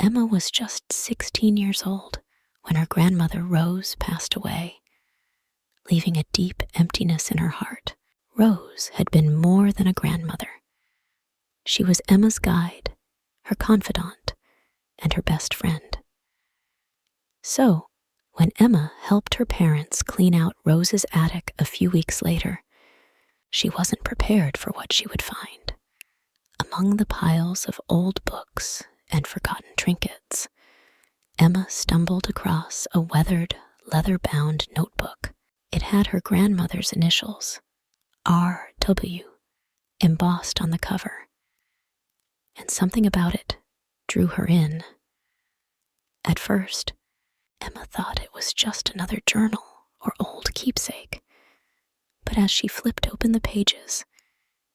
Emma was just 16 years old when her grandmother Rose passed away, leaving a deep emptiness in her heart. Rose had been more than a grandmother. She was Emma's guide, her confidant, and her best friend. So, when Emma helped her parents clean out Rose's attic a few weeks later, she wasn't prepared for what she would find. Among the piles of old books and forgotten trinkets, Emma stumbled across a weathered, leather-bound notebook. It had her grandmother's initials, R.W., embossed on the cover, and something about it drew her in. At first, Emma thought it was just another journal or old keepsake, but as she flipped open the pages,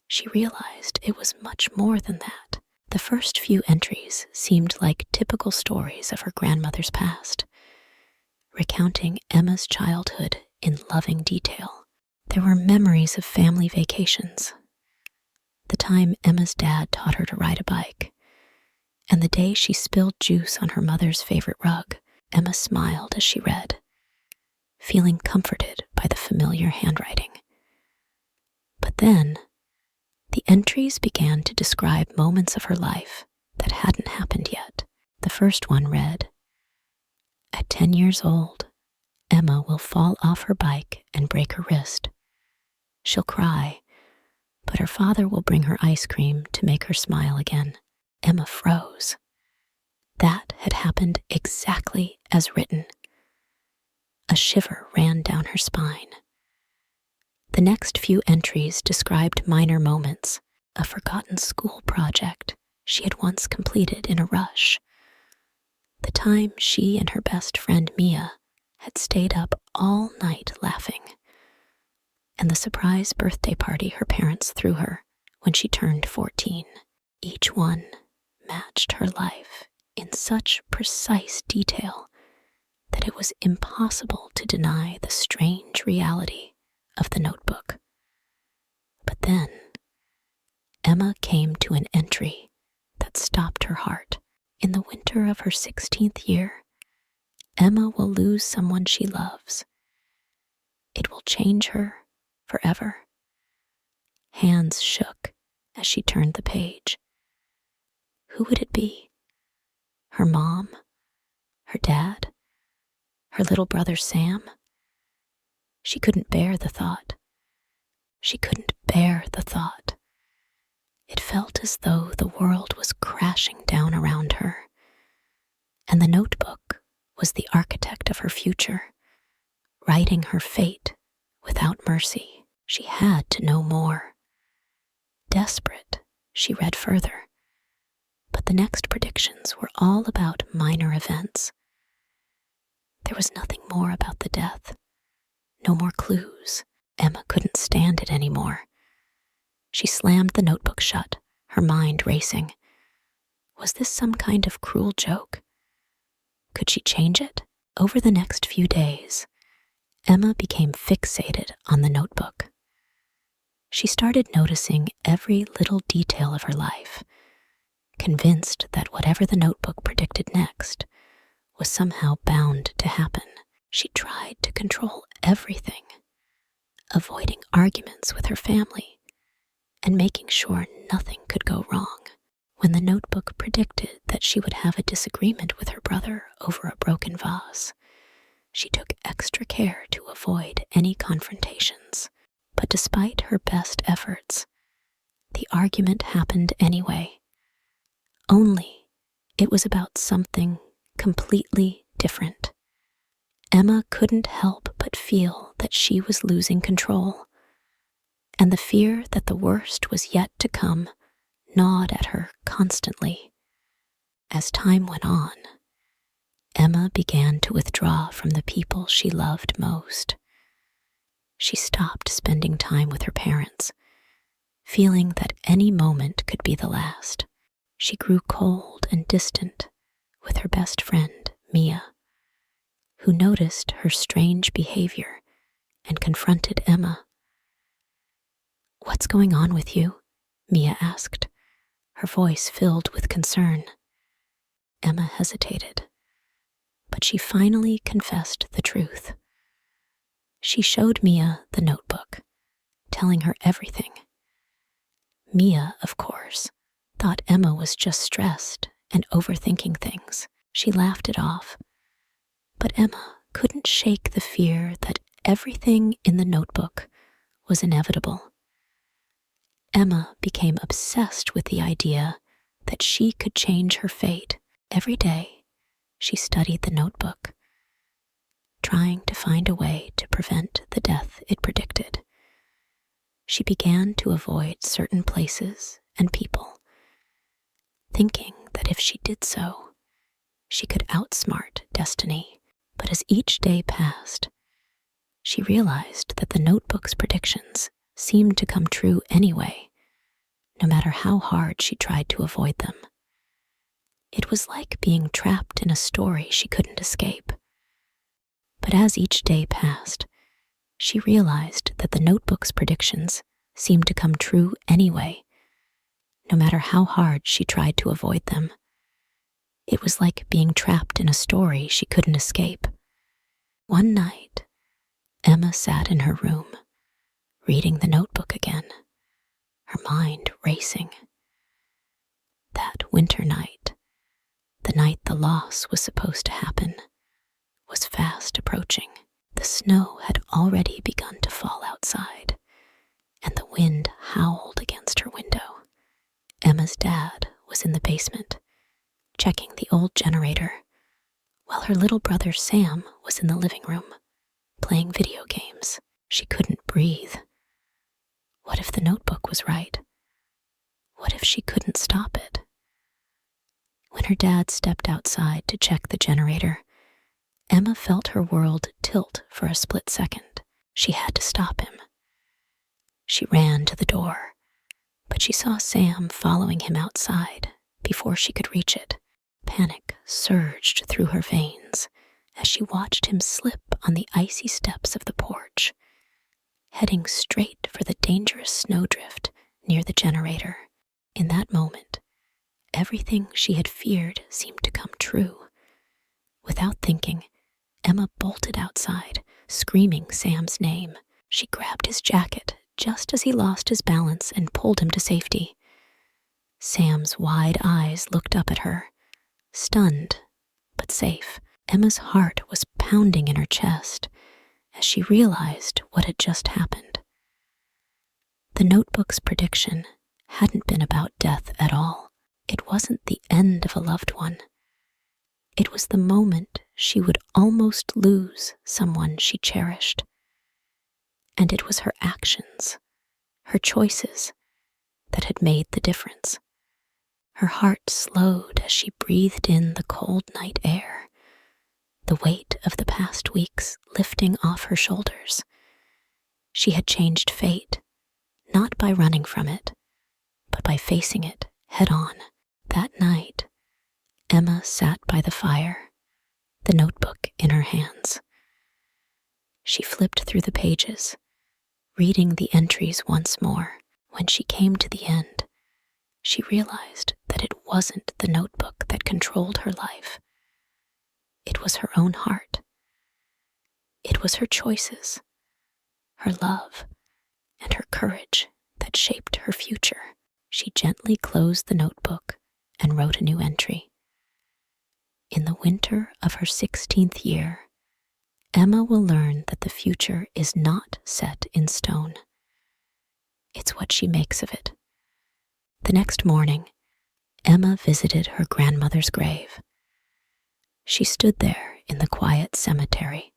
she realized it was much more than that. The first few entries seemed like typical stories of her grandmother's past, recounting Emma's childhood in loving detail. There were memories of family vacations, the time Emma's dad taught her to ride a bike, and the day she spilled juice on her mother's favorite rug. Emma smiled as she read, feeling comforted by the familiar handwriting. But then, the entries began to describe moments of her life that hadn't happened yet. The first one read, "At 10 years old, Emma will fall off her bike and break her wrist. She'll cry, but her father will bring her ice cream to make her smile again." Emma froze. That had happened exactly as written. A shiver ran down her spine. The next few entries described minor moments, a forgotten school project she had once completed in a rush, the time she and her best friend Mia had stayed up all night laughing, and the surprise birthday party her parents threw her when she turned 14. Each one matched her life in such precise detail that it was impossible to deny the strange reality of the notebook. But then, Emma came to an entry that stopped her heart. In the winter of her 16th year, Emma will lose someone she loves. It will change her forever. Hands shook as she turned the page. Who would it be? Her mom? Her dad? Her little brother Sam? She couldn't bear the thought. She couldn't bear the thought. It felt as though the world was crashing down around her, and the notebook was the architect of her future, writing her fate without mercy. She had to know more. Desperate, she read further. But the next predictions were all about minor events. There was nothing more about the death. No more clues. Emma couldn't stand it anymore. She slammed the notebook shut, her mind racing. Was this some kind of cruel joke? Could she change it? Over the next few days, Emma became fixated on the notebook. She started noticing every little detail of her life, convinced that whatever the notebook predicted next was somehow bound to happen. She tried to control everything, avoiding arguments with her family and making sure nothing could go wrong. When the notebook predicted that she would have a disagreement with her brother over a broken vase, she took extra care to avoid any confrontations. But despite her best efforts, the argument happened anyway. Only it was about something completely different. Emma couldn't help but feel that she was losing control, and the fear that the worst was yet to come gnawed at her constantly. As time went on, Emma began to withdraw from the people she loved most. She stopped spending time with her parents, feeling that any moment could be the last. She grew cold and distant with her best friend, Mia, who noticed her strange behavior and confronted Emma. "What's going on with you?" Mia asked, her voice filled with concern. Emma hesitated, but she finally confessed the truth. She showed Mia the notebook, telling her everything. Mia, of course, thought Emma was just stressed and overthinking things. She laughed it off, but Emma couldn't shake the fear that everything in the notebook was inevitable. Emma became obsessed with the idea that she could change her fate. Every day, she studied the notebook, trying to find a way to prevent the death it predicted. She began to avoid certain places and people, thinking that if she did so, she could outsmart destiny. But as each day passed, she realized that the notebook's predictions seemed to come true anyway, no matter how hard she tried to avoid them. It was like being trapped in a story she couldn't escape. But as each day passed, she realized that the notebook's predictions seemed to come true anyway, no matter how hard she tried to avoid them. It was like being trapped in a story she couldn't escape. One night, Emma sat in her room, reading the notebook again, her mind racing. That winter night, the night the loss was supposed to happen, was fast approaching. The snow had already begun to fall outside, and the wind howled against her window. Emma's dad was in the basement, checking the old generator, while her little brother Sam was in the living room, playing video games. She couldn't breathe. What if the notebook was right? What if she couldn't stop it? When her dad stepped outside to check the generator, Emma felt her world tilt for a split second. She had to stop him. She ran to the door, but she saw Sam following him outside before she could reach it. Panic surged through her veins as she watched him slip on the icy steps of the porch, heading straight for the dangerous snowdrift near the generator. In that moment, everything she had feared seemed to come true. Without thinking, Emma bolted outside, screaming Sam's name. She grabbed his jacket just as he lost his balance and pulled him to safety. Sam's wide eyes looked up at her, stunned but safe. Emma's heart was pounding in her chest as she realized what had just happened. The notebook's prediction hadn't been about death at all. It wasn't the end of a loved one. It was the moment she would almost lose someone she cherished. And it was her actions, her choices, that had made the difference. Her heart slowed as she breathed in the cold night air, the weight of the past weeks lifting off her shoulders. She had changed fate, not by running from it, but by facing it head on. That night, Emma sat by the fire, the notebook in her hands. She flipped through the pages, reading the entries once more. When she came to the end, she realized that it wasn't the notebook that controlled her life. It was her own heart. It was her choices, her love, and her courage that shaped her future. She gently closed the notebook and wrote a new entry. In the winter of her 16th year, Emma will learn that the future is not set in stone. It's what she makes of it. The next morning, Emma visited her grandmother's grave. She stood there in the quiet cemetery,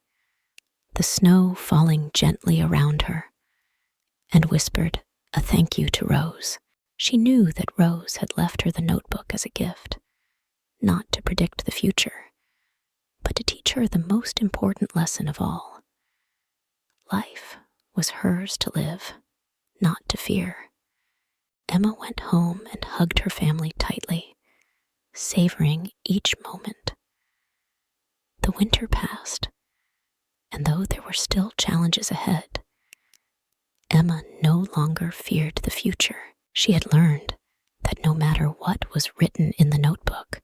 the snow falling gently around her, and whispered a thank you to Rose. She knew that Rose had left her the notebook as a gift, not to predict the future, but to teach her the most important lesson of all. Life was hers to live, not to fear. Emma went home and hugged her family tightly, savoring each moment. The winter passed, and though there were still challenges ahead, Emma no longer feared the future. She had learned that no matter what was written in the notebook,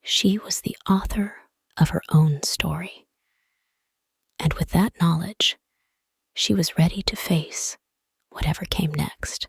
She was the author of her own story. And with that knowledge, she was ready to face whatever came next.